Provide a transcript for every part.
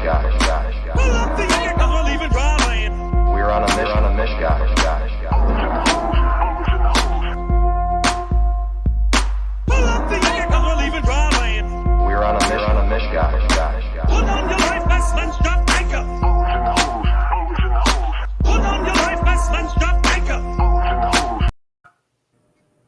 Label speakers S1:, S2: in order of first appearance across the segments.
S1: Pull up the anchor 'cause we're leaving dry land.
S2: We're on a mission.
S1: Pull up the anchor 'cause we're leaving dry land.
S2: We're on a mission.
S1: Put on your life vest, let's drop anchor. Put on your life vest, let's drop anchor.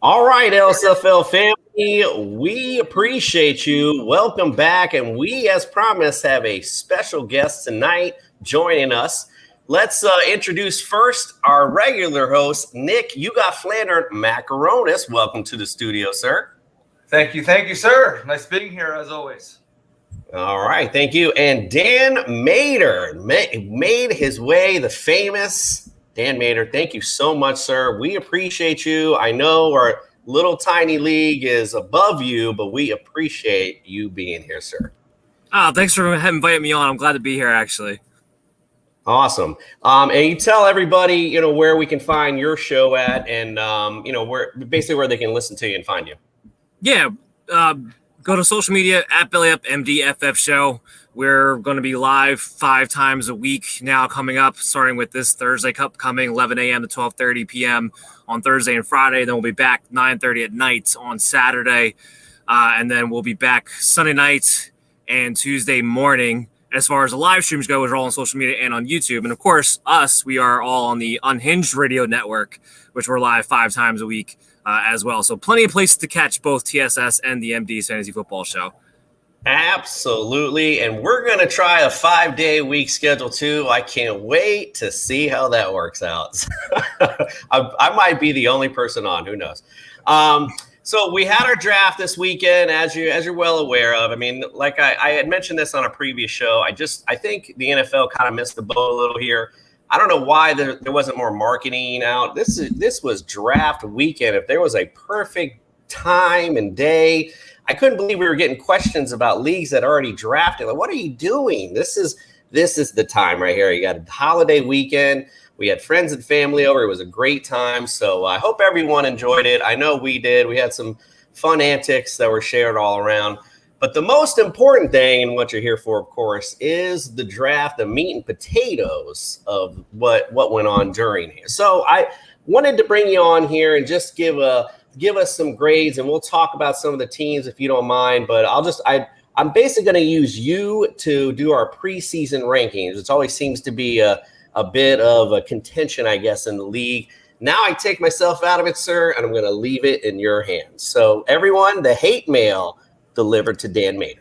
S3: All right, LSFL family, we appreciate you. Welcome back. And we, as promised, have a special guest tonight joining us. Let's introduce first our regular host, Nick. You got Flandern Macaronis. Welcome to the studio, sir.
S4: Thank you, sir. Nice being here as always.
S3: All right, thank you. And Dan Mader made his way, the famous Dan Mader. Thank you so much, sir. We appreciate you. I know our little tiny league is above you, but we appreciate you being here, sir.
S5: Thanks for inviting me on. I'm glad to be here, actually.
S3: Awesome. And you tell everybody, where we can find your show at and, where they can listen to you and find you.
S5: Yeah. Go to social media at BellyUpMDFF Show. We're going to be live 5 times a week now coming up, starting with this Thursday Cup coming 11 a.m. to 12:30 p.m. on Thursday and Friday. Then we'll be back 9:30 at night on Saturday. And then we'll be back Sunday night and Tuesday morning. As far as the live streams go, we're all on social media and on YouTube. And, of course, we are all on the Unhinged Radio Network, which we're live 5 times a week as well. So plenty of places to catch both TSS and the MD's Fantasy Football Show.
S3: Absolutely. And we're going to try a 5-day week schedule, too. I can't wait to see how that works out. I might be the only person on. Who knows? So we had our draft this weekend, as you're well aware of. I mean, like I had mentioned this on a previous show. I think the NFL kind of missed the boat a little here. I don't know why there wasn't more marketing out. This was draft weekend. If there was a perfect time and day, I couldn't believe we were getting questions about leagues that already drafted. Like, what are you doing? This is the time right here. You got a holiday weekend. We had friends and family over. It was a great time. So I hope everyone enjoyed it. I know we did. We had some fun antics that were shared all around. But the most important thing, and what you're here for, of course, is the draft, the meat and potatoes of what went on during here. So I wanted to bring you on here and just give us some grades, and we'll talk about some of the teams if you don't mind. But I'm basically going to use you to do our preseason rankings. It always seems to be a bit of a contention, I guess, in the league. Now I take myself out of it, sir, and I'm going to leave it in your hands. So everyone, the hate mail delivered to Dan Mader.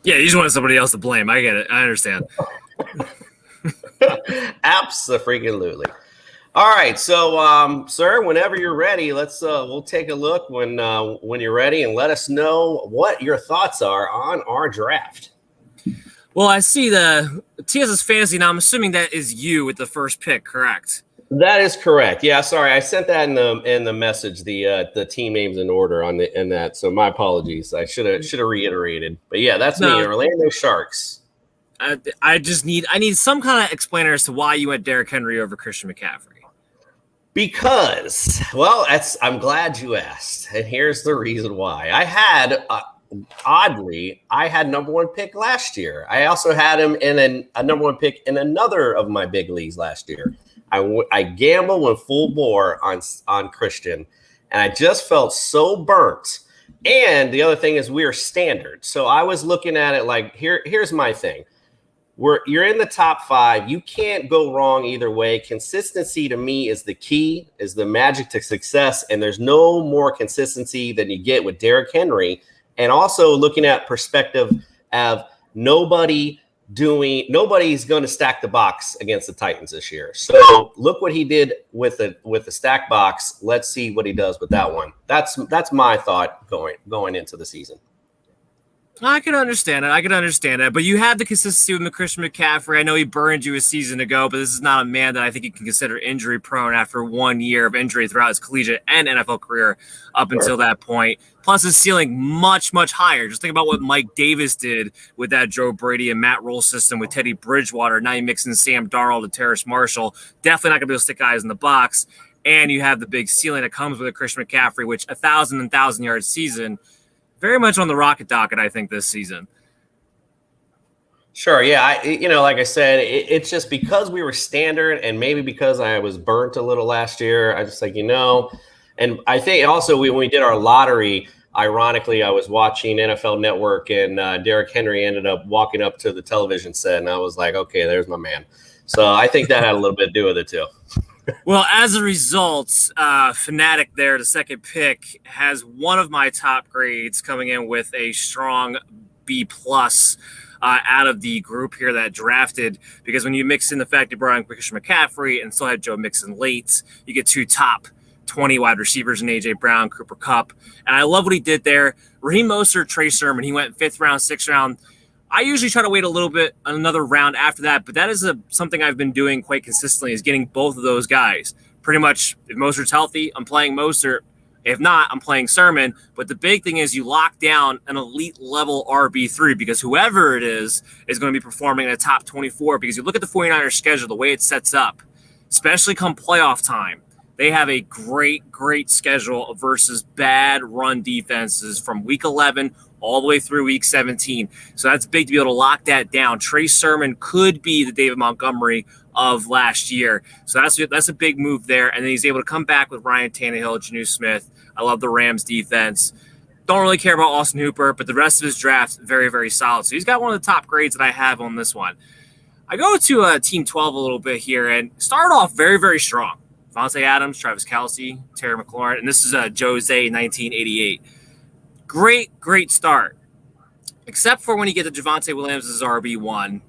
S5: Yeah, you just wanted somebody else to blame. I get it. I understand.
S3: Absolutely. All right, so sir, whenever you're ready, we'll take a look when you're ready and let us know what your thoughts are on our draft.
S5: Well, I see the TSS Fantasy. Now, I'm assuming that is you with the first pick, correct?
S3: That is correct. Yeah, sorry, I sent that in the message, the team names in order in that. So my apologies. I should have reiterated. But yeah, that's me, Orlando Sharks.
S5: I need some kind of explainer as to why you went Derrick Henry over Christian McCaffrey.
S3: Because, I'm glad you asked, and here's the reason why. I had number 1 pick last year. I also had him in a number 1 pick in another of my big leagues last year. I gambled, went full bore on Christian, and I just felt so burnt. And the other thing is we're standard. So I was looking at it like, here's my thing. You're in the top 5. You can't go wrong either way. Consistency to me is the key, is the magic to success. And there's no more consistency than you get with Derrick Henry. And also looking at perspective of nobody's going to stack the box against the Titans this year. So look what he did with the stack box. Let's see what he does with that one. That's my thought going into the season.
S5: I can understand it. But you had the consistency with Christian McCaffrey. I know he burned you a season ago, but this is not a man that I think you can consider injury prone after 1 year of injury throughout his collegiate and NFL career up until that point. Plus his ceiling much, much higher. Just think about what Mike Davis did with that Joe Brady and Matt Rule system with Teddy Bridgewater. Now you mix in Sam Darnold and Terrace Marshall. Definitely not going to be able to stick guys in the box. And you have the big ceiling that comes with a Christian McCaffrey, which 1,000 yard season, very much on the rocket docket, I think, this season.
S3: Sure. Yeah. Like I said, it's just because we were standard and maybe because I was burnt a little last year. I just and I think also when we did our lottery, ironically, I was watching NFL Network and Derrick Henry ended up walking up to the television set and I was like, okay, there's my man. So I think that had a little bit to do with it too.
S5: Well, as a result, Fanatic there, the second pick, has one of my top grades coming in with a strong B plus out of the group here that drafted, because when you mix in the fact you brought in Christian McCaffrey and still had Joe Mixon late, you get two top 20 wide receivers in A.J. Brown, Cooper Kupp. And I love what he did there. Raheem Mostert, Trey Sermon, he went 5th round, 6th round. I usually try to wait a little bit, another round after that, but that is something I've been doing quite consistently, is getting both of those guys. Pretty much, if Mostert's healthy, I'm playing Mostert. If not, I'm playing Sermon. But the big thing is you lock down an elite level RB3, because whoever it is going to be performing in the top 24. Because you look at the 49ers schedule, the way it sets up, especially come playoff time, they have a great, great schedule versus bad run defenses from week 11 all the way through week 17. So that's big to be able to lock that down. Trey Sermon could be the David Montgomery of last year. So that's a big move there. And then he's able to come back with Ryan Tannehill, Jonnu Smith. I love the Rams defense. Don't really care about Austin Hooper, but the rest of his draft, very, very solid. So he's got one of the top grades that I have on this one. I go to Team 12 a little bit here and start off very, very strong. Vontae Adams, Travis Kelce, Terry McLaurin, and this is Jose 1988. Great, great start. Except for when you get to Javonte Williams as RB1.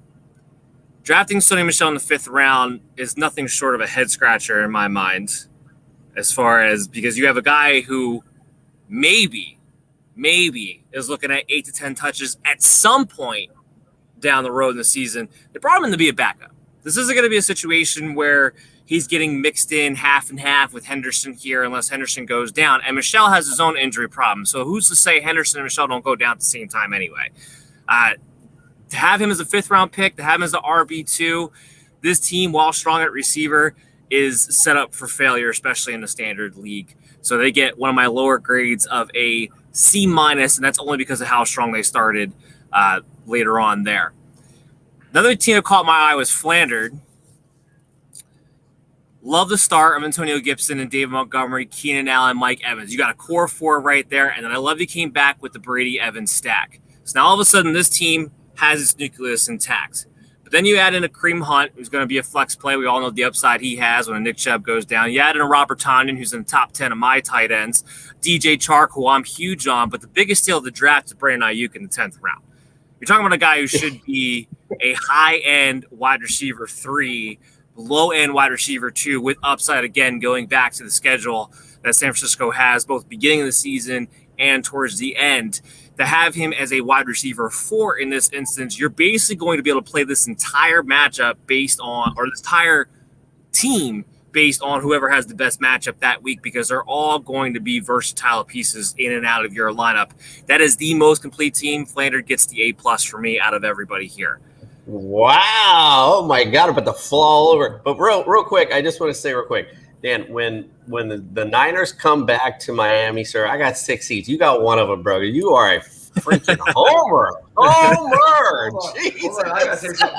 S5: Drafting Sonny Michel in the 5th round is nothing short of a head scratcher in my mind, as far as, because you have a guy who maybe is looking at 8 to 10 touches at some point down the road in the season. They brought him in to be a backup. This isn't going to be a situation where he's getting mixed in half and half with Henderson here unless Henderson goes down. And Michel has his own injury problem. So who's to say Henderson and Michel don't go down at the same time anyway? To have him as a 5th round pick, to have him as the RB2, this team, while strong at receiver, is set up for failure, especially in the standard league. So they get one of my lower grades of a C-, and that's only because of how strong they started later on there. Another team that caught my eye was Flandered. Love the start of Antonio Gibson and David Montgomery, Keenan Allen, Mike Evans. You got a core 4 right there, and then I love he came back with the Brady Evans stack. So now all of a sudden this team has its nucleus intact. But then you add in a Kareem Hunt, who's going to be a flex play. We all know the upside he has when a Nick Chubb goes down. You add in a Robert Tonyan, who's in the top 10 of my tight ends. DJ Chark, who I'm huge on. But the biggest steal of the draft is Brandon Ayuk in the 10th round. You're talking about a guy who should be a high-end wide receiver 3, low-end wide receiver 2, with upside, again, going back to the schedule that San Francisco has, both beginning of the season and towards the end. To have him as a wide receiver 4 in this instance, you're basically going to be able to play this entire matchup based on, or this entire team based on whoever has the best matchup that week, because they're all going to be versatile pieces in and out of your lineup. That is the most complete team. Flanders gets the A+ for me out of everybody here.
S3: Wow. Oh my God. But the flaw all over. But real quick, I just want to say real quick, Dan, when the Niners come back to Miami, sir, I got 6 seats. You got one of them, brother. You are a freaking homer.
S4: Hold on, I gotta say something.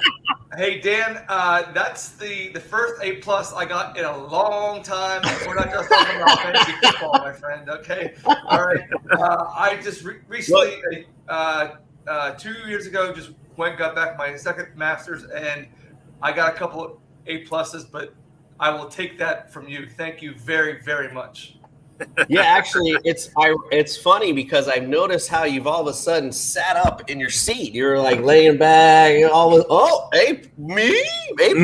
S4: Hey, Dan, that's the first A+ I got in a long time. We're not just talking about fantasy football, my friend. Okay. All right. I just recently, 2 years ago, just got back my second master's, and I got a couple of A+, but I will take that from you. Thank you very, very much.
S3: Yeah, actually, it's funny because I've noticed how you've all of a sudden sat up in your seat. You're like laying back, and me, A+.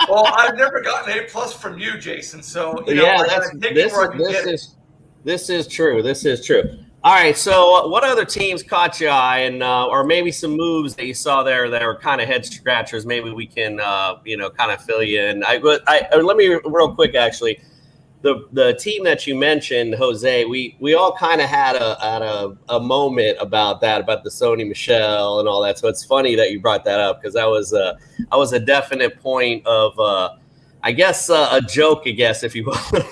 S4: Well, I've never gotten A+ from you, Jason. So
S3: this is true. This is true. All right. So, what other teams caught your eye, and or maybe some moves that you saw there that were kind of head scratchers? Maybe we can, kind of fill you in. Let me real quick actually. The team that you mentioned, Jose, we all kind of had a moment about that, about the Sony Michel and all that. So it's funny that you brought that up, because that was a definite point of, I guess, a joke, if you will, when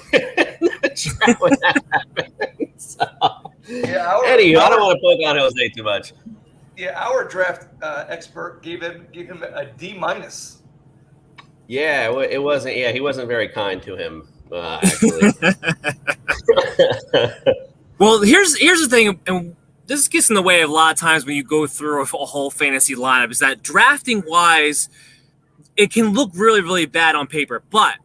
S3: that happened. So,
S4: yeah,
S3: anyway, I don't want to poke on Jose too much.
S4: Yeah, our draft expert gave him a D-.
S3: Yeah, it wasn't. Yeah, he wasn't very kind to him, actually.
S5: Well, here's the thing, and this gets in the way of a lot of times when you go through a whole fantasy lineup, is that drafting wise, it can look really, really bad on paper. But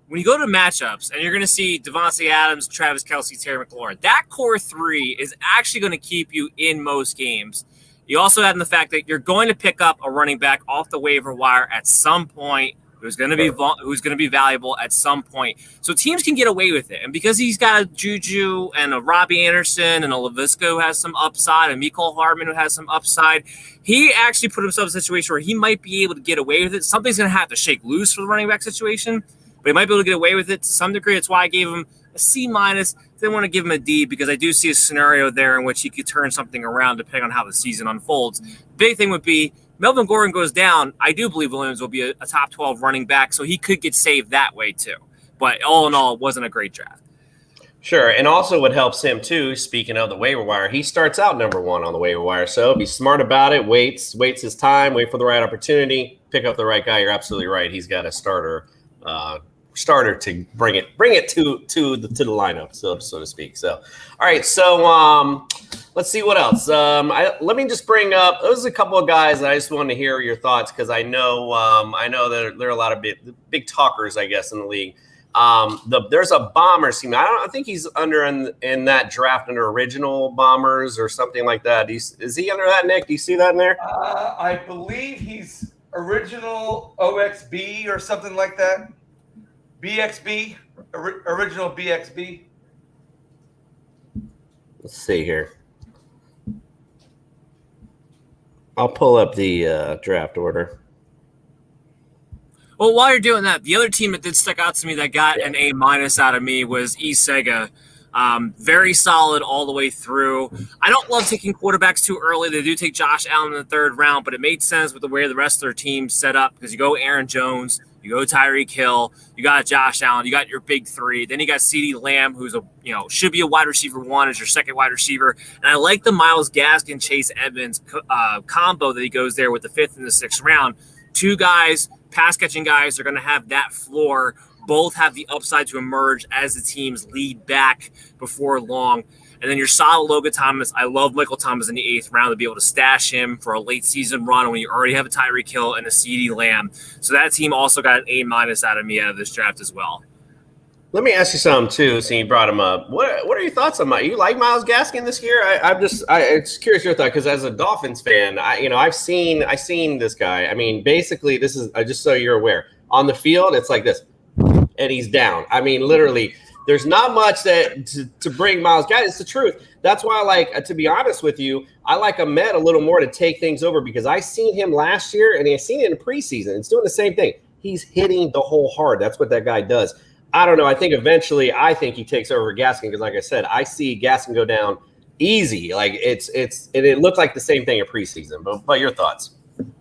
S5: when you go to matchups and you're going to see Devontae Adams, Travis Kelce, Terry McLaurin, that core three is actually going to keep you in most games. You also add in the fact that you're going to pick up a running back off the waiver wire at some point who's going to be valuable at some point. So teams can get away with it. And because he's got a Juju and a Robbie Anderson and a Laviska who has some upside and Mecole Hardman who has some upside, he actually put himself in a situation where he might be able to get away with it. Something's going to have to shake loose for the running back situation, but he might be able to get away with it to some degree. That's why I gave him a C-. Didn't want to give him a D because I do see a scenario there in which he could turn something around depending on how the season unfolds. Big thing would be Melvin Gordon goes down. I do believe Williams will be a top 12 running back, so he could get saved that way too. But all in all, it wasn't a great draft.
S3: Sure, and also what helps him too, speaking of the waiver wire, he starts out number 1 on the waiver wire. So be smart about it, waits his time, wait for the right opportunity, pick up the right guy. You're absolutely right. He's got a starter to bring it to the lineup, so to speak. So, all right. So let's see what else. Let me just bring up. There's a couple of guys that I just wanted to hear your thoughts because I know that there are a lot of big talkers, I guess, in the league. There's a Bombers team. I think he's under in that draft under original Bombers or something like that. Is he under that, Nick? Do you see that in there?
S4: I believe he's original OXB or something like that. BXB, original BXB.
S3: Let's see here. I'll pull up the draft order.
S5: Well, while you're doing that, the other team that did stick out to me that got an A- out of me was Sega. Very solid all the way through. I don't love taking quarterbacks too early. They do take Josh Allen in the 3rd round, but it made sense with the way the rest of their team set up because you go Aaron Jones, you go Tyreek Hill, you got Josh Allen, you got your big 3. Then you got CeeDee Lamb, who's should be a wide receiver 1 as your second wide receiver. And I like the Myles Gaskin, Chase Edmonds combo that he goes there with the 5th and the 6th round. 2 guys, pass catching guys, are going to have that floor. Both have the upside to emerge as the teams lead back before long. And then your solid Logan Thomas. I love Michael Thomas in the 8th round to be able to stash him for a late season run when you already have a Tyreek Hill and a CeeDee Lamb. So that team also got an A- out of me out of this draft as well.
S3: Let me ask you something too. So you brought him up. What are your thoughts on you like Myles Gaskin this year? I'm just curious your thought because as a Dolphins fan, I've seen this guy. I mean, basically, this is just so you're aware. On the field, it's like this, and he's down. I mean, literally, there's not much to bring Myles Gaskin. It's the truth. That's why I like, to be honest with you, I like Ahmed a little more to take things over because I seen him last year and I seen it in preseason. It's doing the same thing. He's hitting the hole hard. That's what that guy does. I don't know. I think eventually he takes over Gaskin because, like I said, I see Gaskin go down easy. Like it looked like the same thing in preseason. But your thoughts?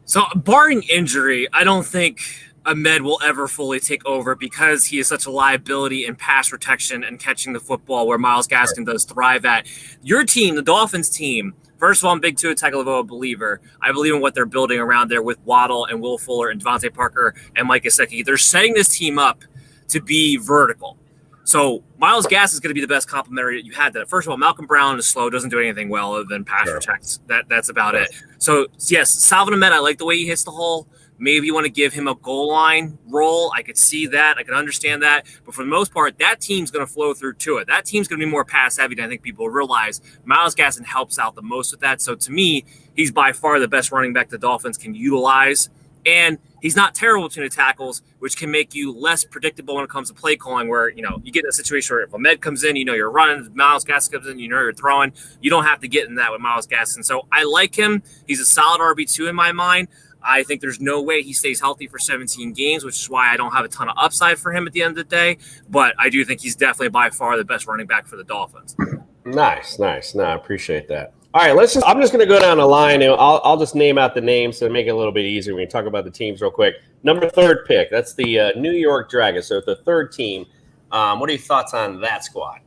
S5: So, barring injury, I don't think Ahmed will ever fully take over because he is such a liability in pass protection and catching the football where Myles Gaskin does thrive at. Your team, the Dolphins team, first of all, I'm big Tua Tagovailoa believer. I believe in what they're building around there with Waddle and Will Fuller and Devontae Parker and Mike Gesicki. They're setting this team up to be vertical. So Myles Gaskin is going to be the best complementary that you had. That first of all, Malcolm Brown is slow, doesn't do anything well other than pass protect. That's about it. So yes, Salvon Ahmed, I like the way he hits the hole. Maybe you want to give him a goal line role. I could see that. I can understand that. But for the most part, that team's going to flow through to it. That team's going to be more pass heavy than I think people realize. Myles Gaskin helps out the most with that. So to me, he's by far the best running back the Dolphins can utilize. And he's not terrible between the tackles, which can make you less predictable when it comes to play calling where, you get in a situation where if Ahmed comes in, you're running, Myles Gaskin comes in, you're throwing. You don't have to get in that with Myles Gaskin. So I like him. He's a solid RB2 in my mind. I think there's no way he stays healthy for 17 games, which is why I don't have a ton of upside for him at the end of the day. But I do think he's definitely by far the best running back for the Dolphins.
S3: Nice. No, I appreciate that. All right, I'm just going to go down the line, and I'll just name out the names to make it a little bit easier. We can talk about the teams real quick. Number 3rd pick, that's the New York Dragons. So the 3rd team. What are your thoughts on that squad?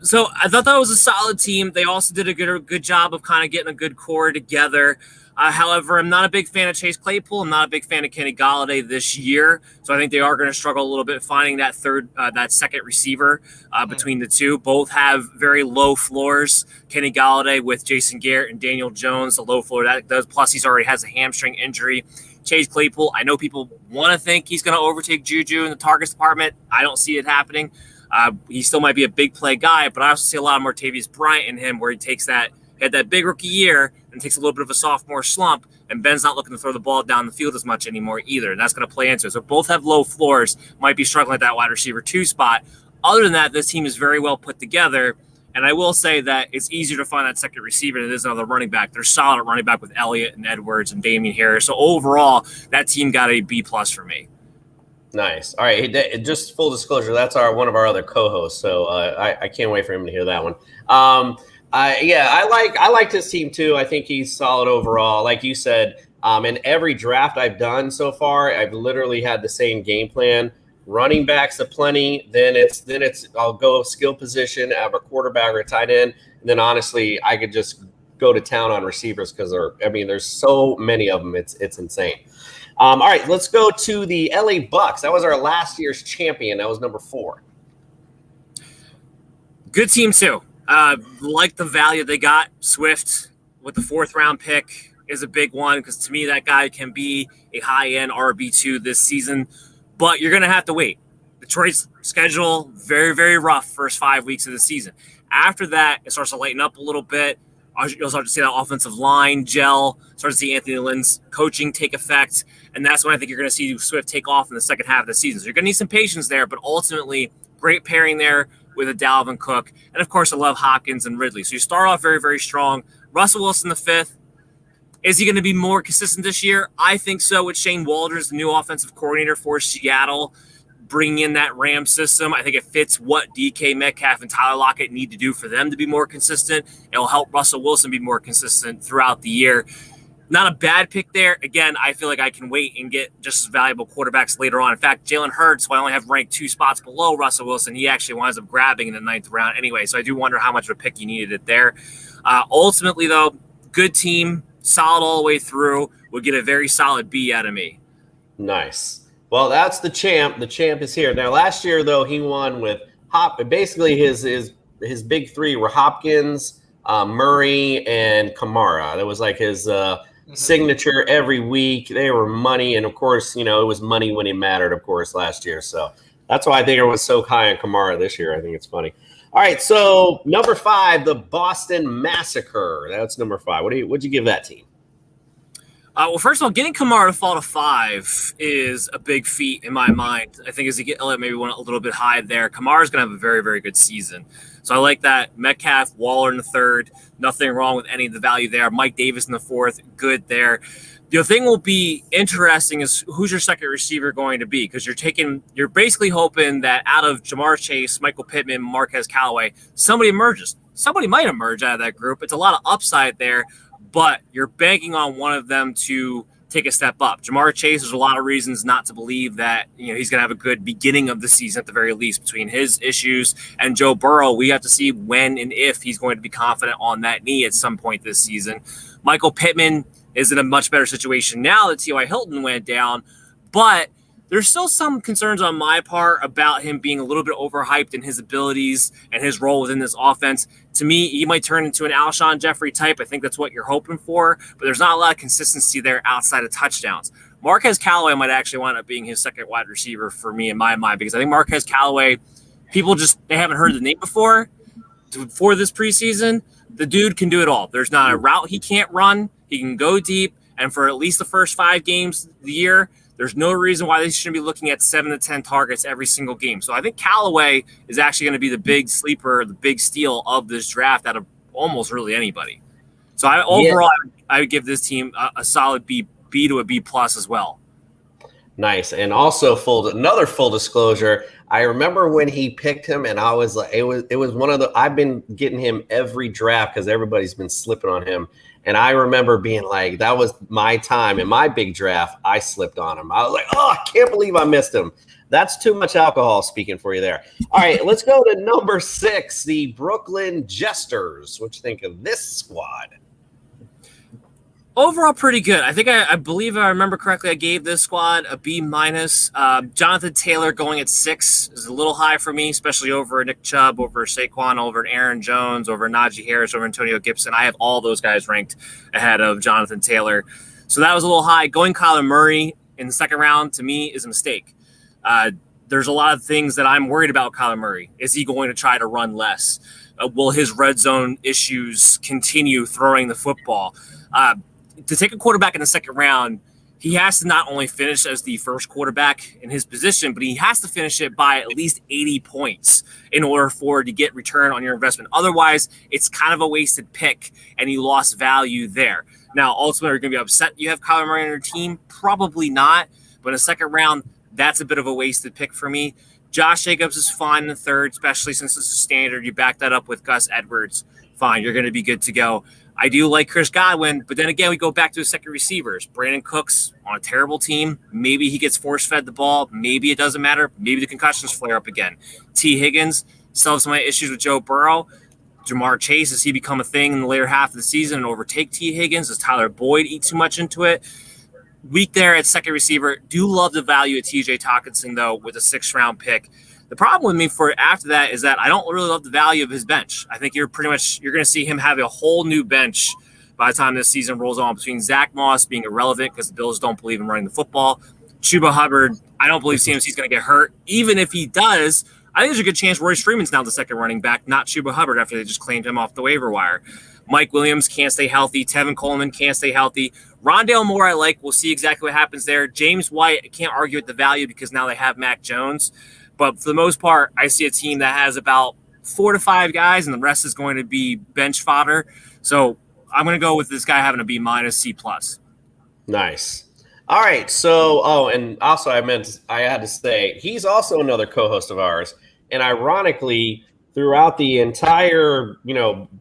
S5: So I thought that was a solid team. They also did a good job of kind of getting a good core together. However, I'm not a big fan of Chase Claypool. I'm not a big fan of Kenny Golladay this year. So I think they are going to struggle a little bit finding that second receiver between the two. Both have very low floors. Kenny Golladay with Jason Garrett and Daniel Jones, the low floor that does. Plus, he's already has a hamstring injury. Chase Claypool, I know people want to think he's going to overtake Juju in the targets department. I don't see it happening. He still might be a big play guy, but I also see a lot of Martavis Bryant in him where he had that big rookie year and takes a little bit of a sophomore slump, and Ben's not looking to throw the ball down the field as much anymore either, and that's going to play into it. So both have low floors, might be struggling at that wide receiver 2 spot. Other than that, this team is very well put together, and I will say that it's easier to find that second receiver than it is another running back. They're solid at running back with Elliott and Edwards and Damian Harris. So overall, that team got a B+ for me.
S3: Nice. All right. Hey, just full disclosure, that's one of our other co-hosts. So I can't wait for him to hear that one. I like this team too. I think he's solid overall. Like you said, in every draft I've done so far, I've literally had the same game plan. Running backs aplenty. Then it's I'll go skill position, have a quarterback or a tight end, and then honestly I could just go to town on receivers because there's so many of them. It's insane. All right, let's go to the LA Bucks. That was our last year's champion. That was number 4.
S5: Good team too. Like the value they got. Swift with the 4th round pick is a big one because to me that guy can be a high-end RB2 this season. But you're going to have to wait. Detroit's schedule, very, very rough first 5 weeks of the season. After that, it starts to lighten up a little bit. You'll start to see that offensive line gel, start to see Anthony Lynn's coaching take effect, and that's when I think you're going to see Swift take off in the second half of the season. So you're going to need some patience there, but ultimately, great pairing there with a Dalvin Cook. And, of course, I love Hopkins and Ridley. So you start off very, very strong. Russell Wilson, the 5th. Is he going to be more consistent this year? I think so with Shane Walders, the new offensive coordinator for Seattle, bringing in that Ram system. I think it fits what DK Metcalf and Tyler Lockett need to do for them to be more consistent. It'll help Russell Wilson be more consistent throughout the year. Not a bad pick there. Again, I feel like I can wait and get just as valuable quarterbacks later on. In fact, Jalen Hurts, who I only have ranked 2 spots below Russell Wilson, he actually winds up grabbing in the 9th round anyway. So I do wonder how much of a pick he needed it there. Ultimately, though, good team, solid all the way through. Will get a very solid B out of me.
S3: Nice. Well, that's the champ. The champ is here. Now, last year, though, he won with basically his big 3 were Hopkins, Murray, and Kamara. That was like his signature every week. They were money. And, of course, it was money when it mattered, of course, last year. So that's why I think it was so high on Kamara this year. I think it's funny. All right, so number 5, the Boston Massacre. That's number 5. What'd you give that team?
S5: Well, first of all, getting Kamara to fall to 5 is a big feat in my mind. I think as you get Elliott maybe went a little bit high there, Kamara's going to have a very, very good season. So I like that. Metcalf, Waller in the 3rd. Nothing wrong with any of the value there. Mike Davis in the 4th. Good there. The thing will be interesting is who's your second receiver going to be, because you're basically hoping that out of Jamar Chase, Michael Pittman, Marquez Callaway, somebody emerges. Somebody might emerge out of that group. It's a lot of upside there, but you're banking on one of them to take a step up. Jamar Chase, there's a lot of reasons not to believe that he's going to have a good beginning of the season at the very least. Between his issues and Joe Burrow, we have to see when and if he's going to be confident on that knee at some point this season. Michael Pittman is in a much better situation now that T.Y. Hilton went down, but there's still some concerns on my part about him being a little bit overhyped in his abilities and his role within this offense. To me, he might turn into an Alshon Jeffrey type. I think that's what you're hoping for, but there's not a lot of consistency there outside of touchdowns. Marquez Callaway might actually wind up being his second wide receiver for me in my mind, because I think Marquez Callaway, they haven't heard the name before for this preseason. The dude can do it all. There's not a route he can't run. He can go deep, and for at least the first 5 games of the year, there's no reason why they shouldn't be looking at 7 to 10 targets every single game. So I think Callaway is actually going to be the big sleeper, the big steal of this draft out of almost really anybody. So I would give this team a solid B to a B+ as well.
S3: Nice. And also another full disclosure, I remember when he picked him, and I was like, it was one of the, I've been getting him every draft because everybody's been slipping on him. And I remember being like, that was my time in my big draft. I slipped on him. I was like, oh, I can't believe I missed him. That's too much alcohol speaking for you there. All right, let's go to number 6, the Brooklyn Jesters. What you think of this squad?
S5: Overall, pretty good. I believe I remember correctly, I gave this squad a B-. Jonathan Taylor going at 6 is a little high for me, especially over Nick Chubb, over Saquon, over Aaron Jones, over Najee Harris, over Antonio Gibson. I have all those guys ranked ahead of Jonathan Taylor. So that was a little high. Going Kyler Murray in the second round, to me, is a mistake. There's a lot of things that I'm worried about Kyler Murray. Is he going to try to run less? Will his red zone issues continue throwing the football? To take a quarterback in the second round, he has to not only finish as the first quarterback in his position, but he has to finish it by at least 80 points in order for to get return on your investment. Otherwise, it's kind of a wasted pick, and you lost value there. Now, ultimately, you're going to be upset you have Kyler Murray on your team? Probably not. But in the second round, that's a bit of a wasted pick for me. Josh Jacobs is fine in the third, especially since it's a standard. You back that up with Gus Edwards. Fine, you're going to be good to go. I do like Chris Godwin, but then again, we go back to his second receivers. Brandon Cooks on a terrible team. Maybe he gets force-fed the ball. Maybe it doesn't matter. Maybe the concussions flare up again. T. Higgins, still have some issues with Joe Burrow. Jamar Chase, does he become a thing in the later half of the season and overtake T. Higgins? Does Tyler Boyd eat too much into it? Weak there at second receiver. Do love the value of TJ Hockenson, though, with a 6th-round pick. The problem with me for after that is that I don't really love the value of his bench. I think you're going to see him have a whole new bench by the time this season rolls on, between Zach Moss being irrelevant because the Bills don't believe in running the football. Chuba Hubbard, I don't believe CMC's going to get hurt. Even if he does, I think there's a good chance Royce Freeman's now the second running back, not Chuba Hubbard, after they just claimed him off the waiver wire. Mike Williams can't stay healthy. Tevin Coleman can't stay healthy. Rondale Moore, I like. We'll see exactly what happens there. James White, I can't argue with the value because now they have Mac Jones. But for the most part, I see a team that has about 4 to 5 guys, and the rest is going to be bench fodder. So I'm going to go with this guy having a B-, C+.
S3: Nice. All right. So, and also I had to say, he's also another co-host of ours. And ironically, throughout the entire,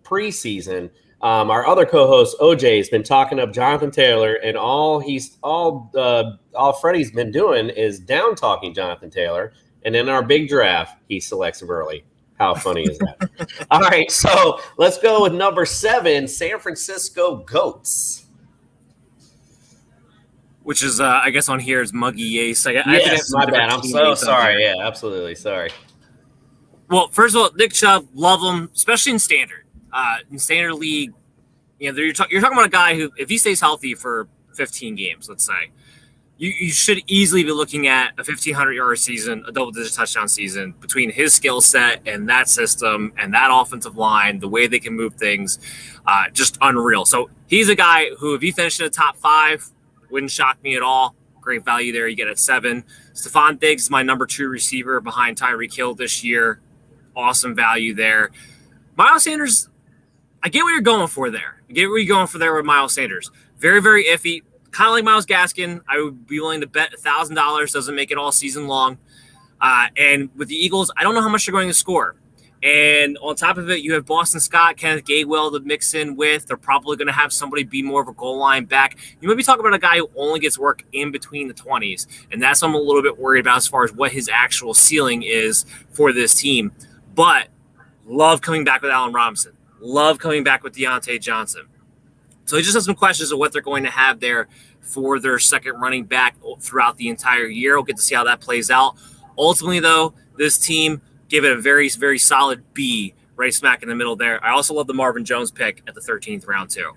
S3: preseason, our other co-host OJ has been talking up Jonathan Taylor, and all Freddie's been doing is down talking Jonathan Taylor. And in our big draft, he selects him early. How funny is that? All right, so let's go with number 7, San Francisco Goats.
S5: Which is, I guess, on here is Muggy Yace.
S3: Yes, my bad. I'm so sorry. Yeah, absolutely. Sorry.
S5: Well, first of all, Nick Chubb, love him, especially in standard. In standard league, you're talking about a guy who, if he stays healthy for 15 games, let's say, you should easily be looking at a 1,500-yard season, a double-digit touchdown season, between his skill set and that system and that offensive line, the way they can move things, just unreal. So he's a guy who, if he finished in the top 5, wouldn't shock me at all. Great value there. You get at 7. Stephon Diggs is my number 2 receiver behind Tyreek Hill this year. Awesome value there. Miles Sanders, I get what you're going for there. I get what you're going for there with Miles Sanders. Very, very iffy. Kind of like Myles Gaskin. I would be willing to bet $1,000. Doesn't make it all season long. And with the Eagles, I don't know how much they're going to score. And on top of it, you have Boston Scott, Kenneth Gainwell to mix in with. They're probably going to have somebody be more of a goal line back. You might be talking about a guy who only gets work in between the 20s. And that's what I'm a little bit worried about as far as what his actual ceiling is for this team. But love coming back with Allen Robinson. Love coming back with Deontay Johnson. So he just has some questions of what they're going to have there for their second running back throughout the entire year. We'll get to see how that plays out. Ultimately, though, this team gave it a very, very solid B, right smack in the middle there. I also love the Marvin Jones pick at the 13th round, too.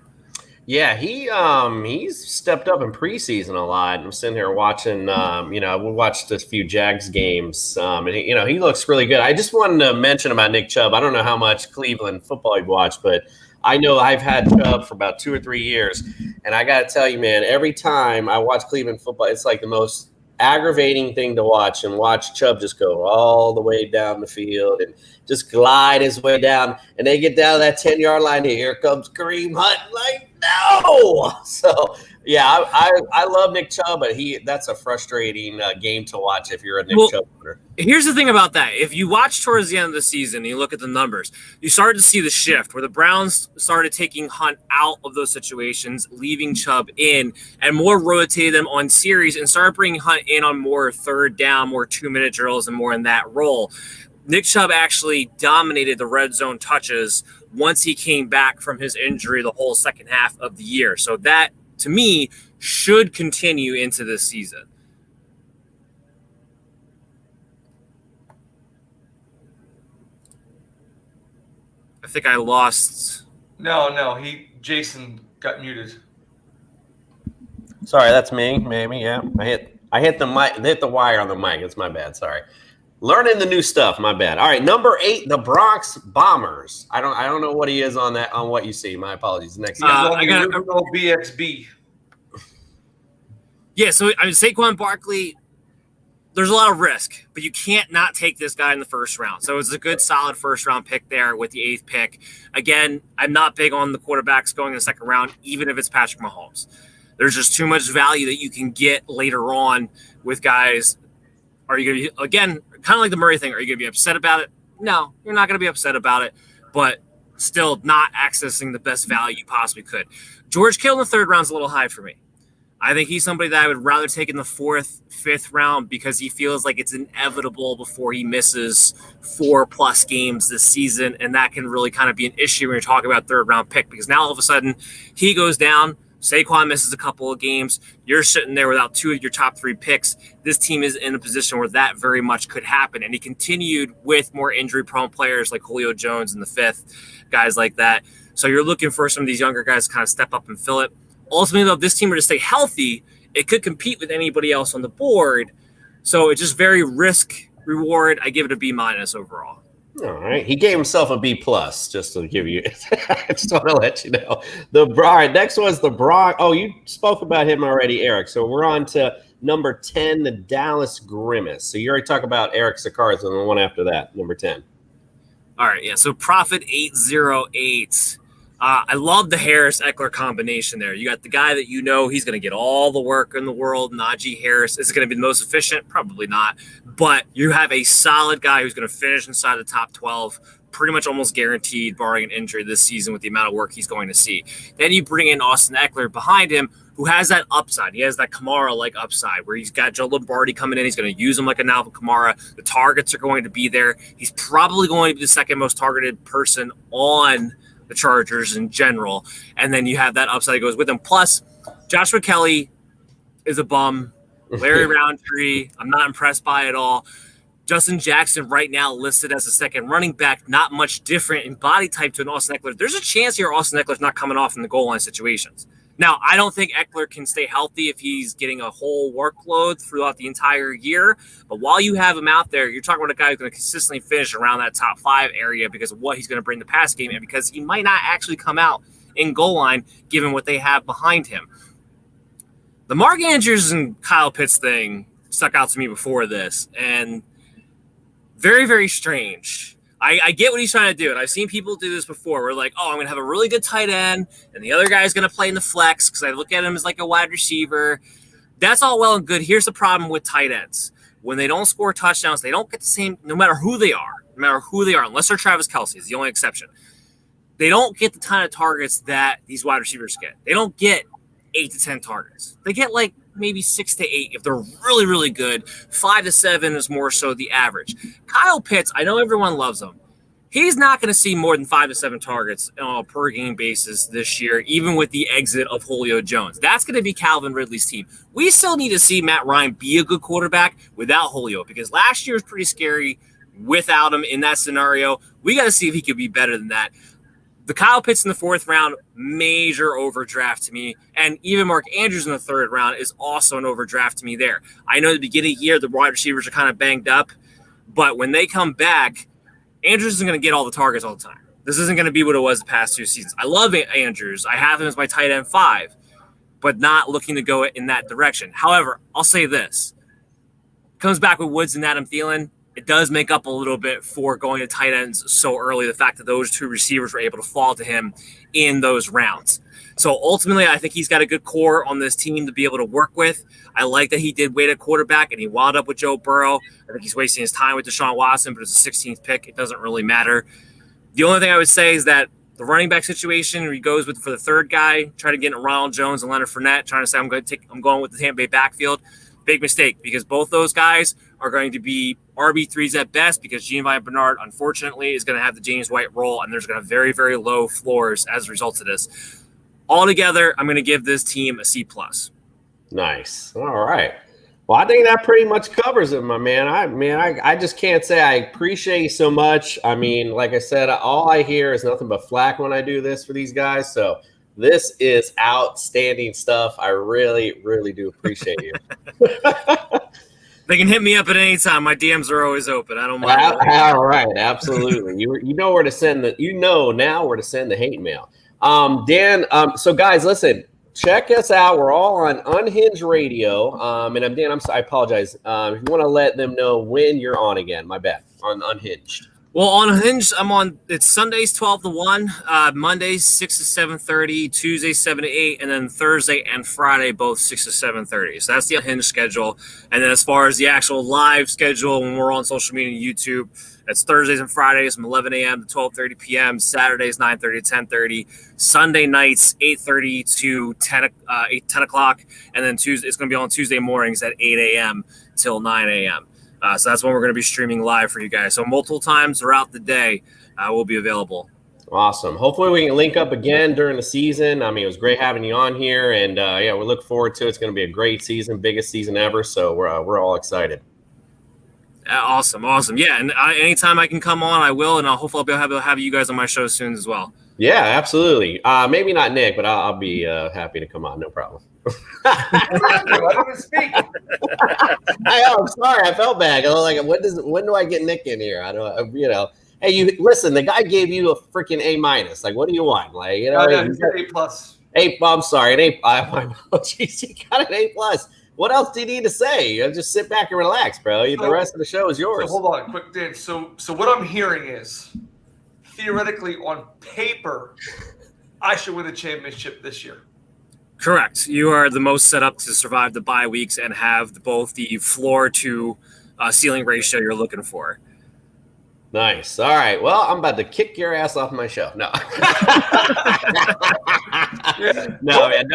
S3: Yeah, he's stepped up in preseason a lot. I'm sitting here watching, we watched a few Jags games, and he looks really good. I just wanted to mention about Nick Chubb. I don't know how much Cleveland football you've watched, but I know I've had Chubb for about 2 or 3 years, and I got to tell you, man, every time I watch Cleveland football, it's like the most aggravating thing to watch, and watch Chubb just go all the way down the field and just glide his way down, and they get down that 10-yard line, and here comes Kareem Hunt, like, no! So Yeah, I love Nick Chubb, but that's a frustrating game to watch if you're a Nick Chubb owner.
S5: Here's the thing about that. If you watch towards the end of the season and you look at the numbers, you started to see the shift where the Browns started taking Hunt out of those situations, leaving Chubb in, and more rotated them on series and started bringing Hunt in on more third down, more 2-minute drills, and more in that role. Nick Chubb actually dominated the red zone touches once he came back from his injury the whole second half of the year. So that, to me, should continue into this season. I think I lost.
S4: No, Jason got muted.
S3: Sorry, that's me. Maybe, yeah. I hit the mic, hit the wire on the mic. It's my bad. Sorry. Learning the new stuff. My bad. All right, number 8, the Bronx Bombers. I don't know what he is on that on what you see. My apologies. Next.
S4: I got BXB.
S5: Yeah, so I mean, Saquon Barkley. There's a lot of risk, but you can't not take this guy in the first round. So it's a good, solid first-round pick there with the 8th pick. Again, I'm not big on the quarterbacks going in the second round, even if it's Patrick Mahomes. There's just too much value that you can get later on with guys. Are you going to be, again, kind of like the Murray thing, are you going to be upset about it? No, you're not going to be upset about it, but still not accessing the best value you possibly could. George Kittle in the 3rd round is a little high for me. I think he's somebody that I would rather take in the 4th, 5th round because he feels like it's inevitable before he misses 4+ games this season, and that can really kind of be an issue when you're talking about 3rd-round pick because now all of a sudden he goes down, Saquon misses a couple of games, you're sitting there without 2 of your top 3 picks. This team is in a position where that very much could happen, and he continued with more injury-prone players like Julio Jones in the 5th, guys like that. So you're looking for some of these younger guys to kind of step up and fill it. Ultimately, though, if this team were to stay healthy, it could compete with anybody else on the board. So it's just very risk-reward. I give it a B- overall.
S3: All right. He gave himself a B+, just to give you – I just want to let you know. All right, next one's the Brock. Oh, you spoke about him already, Eric. So we're on to number 10, the Dallas Grimace. So you already talked about Eric Sicard's and the one after that, number 10.
S5: All right, yeah. So Profit 808. I love the Harris-Eckler combination there. You got the guy that you know he's going to get all the work in the world, Najee Harris. Is it going to be the most efficient? Probably not. But you have a solid guy who's going to finish inside the top 12, pretty much almost guaranteed, barring an injury this season with the amount of work he's going to see. Then you bring in Austin Eckler behind him, who has that upside. He has that Kamara-like upside where he's got Joe Lombardi coming in. He's going to use him like an Alvin Kamara. The targets are going to be there. He's probably going to be the second most targeted person on the Chargers in general. And then you have that upside that goes with him. Plus, Joshua Kelly is a bum. Larry Roundtree, I'm not impressed by at all. Justin Jackson right now listed as a second running back, not much different in body type to an Austin Eckler. There's a chance here Austin Eckler's not coming off in the goal line situations. Now, I don't think Eckler can stay healthy if he's getting a whole workload throughout the entire year. But while you have him out there, you're talking about a guy who's going to consistently finish around that top 5 area because of what he's going to bring the pass game and because he might not actually come out in goal line given what they have behind him. The Mark Andrews and Kyle Pitts thing stuck out to me before this, and very, very strange. I get what he's trying to do, and I've seen people do this before. We're like, oh, I'm going to have a really good tight end, and the other guy's going to play in the flex because I look at him as like a wide receiver. That's all well and good. Here's the problem with tight ends. When they don't score touchdowns, they don't get the same, no matter who they are, unless they're Travis Kelce is the only exception. They don't get the ton of targets that these wide receivers get. They don't get 8 to 10 targets. They get like maybe 6 to 8 if they're really, really good. 5 to 7 is more so the average. Kyle Pitts, I know everyone loves him. He's not going to see more than 5 to 7 targets on a per game basis this year, even with the exit of Julio Jones. That's going to be Calvin Ridley's team. We still need to see Matt Ryan be a good quarterback without Julio because last year was pretty scary without him in that scenario. We got to see if he could be better than that. The Kyle Pitts in the 4th round, major overdraft to me. And even Mark Andrews in the 3rd round is also an overdraft to me there. I know at the beginning of the year, the wide receivers are kind of banged up. But when they come back, Andrews isn't going to get all the targets all the time. This isn't going to be what it was the past 2 seasons. I love Andrews. I have him as my tight end 5, but not looking to go in that direction. However, I'll say this. Comes back with Woods and Adam Thielen. it does make up a little bit for going to tight ends so early. The fact that those two receivers were able to fall to him in those rounds. So ultimately, I think he's got a good core on this team to be able to work with. I like that he did wait at quarterback and he wound up with Joe Burrow. I think he's wasting his time with Deshaun Watson, but it's a 16th pick. It doesn't really matter. The only thing I would say is that the running back situation where he goes with for the third guy, trying to get in Ronald Jones and Leonard Fournette, trying to say I'm going with the Tampa Bay backfield. Big mistake, because both those guys are going to be RB3s at best, because Giovanni Bernard, unfortunately, is going to have the James White role, and there's going to have very, very low floors as a result of this. Altogether, I'm going to give this team a C+.
S3: Nice. All right. Well, I think that pretty much covers it, my man. I just can't say I appreciate you so much. I mean, like I said, all I hear is nothing but flack when I do this for these guys. So this is outstanding stuff. I really, really do appreciate you.
S5: They can hit me up at any time. My DMs are always open. I don't mind.
S3: All right, absolutely. You know where to send now where to send the hate mail. Dan, so guys, listen, check us out. We're all on Unhinged Radio. And Dan, I apologize. If you want to let them know when you're on again, my bad, on Unhinged.
S5: Well, on Unhinged, I'm on. It's Sundays 12 to 1, Mondays 6 to 7:30, Tuesdays 7 to 8, and then Thursday and Friday both 6 to 7:30. So that's the Unhinged schedule. And then as far as the actual live schedule, when we're on social media and YouTube, it's Thursdays and Fridays from 11 a.m. to 12:30 p.m. Saturdays 9:30 to 10:30. Sunday nights 8:30 to 10 o'clock, and then Tuesday it's going to be on Tuesday mornings at 8 a.m. till 9 a.m. So that's when we're going to be streaming live for you guys. So multiple times throughout the day will be available.
S3: Awesome. Hopefully we can link up again during the season. I mean, it was great having you on here, and we look forward to it. It's going to be a great season, biggest season ever. So we're all excited.
S5: Awesome. Yeah, and anytime I can come on, I will, and hopefully I'll be able to have you guys on my show soon as well.
S3: Yeah, absolutely. Maybe not Nick, but I'll be happy to come on. No problem.
S4: I didn't speak.
S3: I'm sorry. I felt bad. I was like, when do I get Nick in here? I don't. Hey, you listen. The guy gave you a freaking A-. Like, what do you want? Like,
S4: No, he's got A+.
S3: I'm sorry, an A. My apologies. He got an A+. What else do you need to say? Just sit back and relax, bro. The rest of the show is yours.
S4: So hold on, quick, Dan. So what I'm hearing is, theoretically, on paper, I should win the championship this year.
S5: Correct. You are the most set up to survive the bye weeks and have both the floor to ceiling ratio you're looking for.
S3: Nice. All right. Well, I'm about to kick your ass off my show. No. No, man.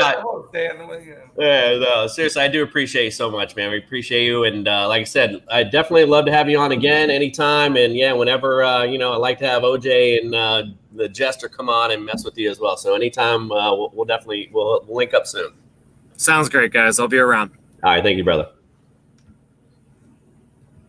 S3: No, seriously, I do appreciate you so much, man. We appreciate you. And like I said, I definitely love to have you on again anytime. And, whenever, I'd like to have OJ and the Jester come on and mess with you as well. So anytime, we'll definitely link up soon.
S5: Sounds great, guys. I'll be around.
S3: All right. Thank you, brother.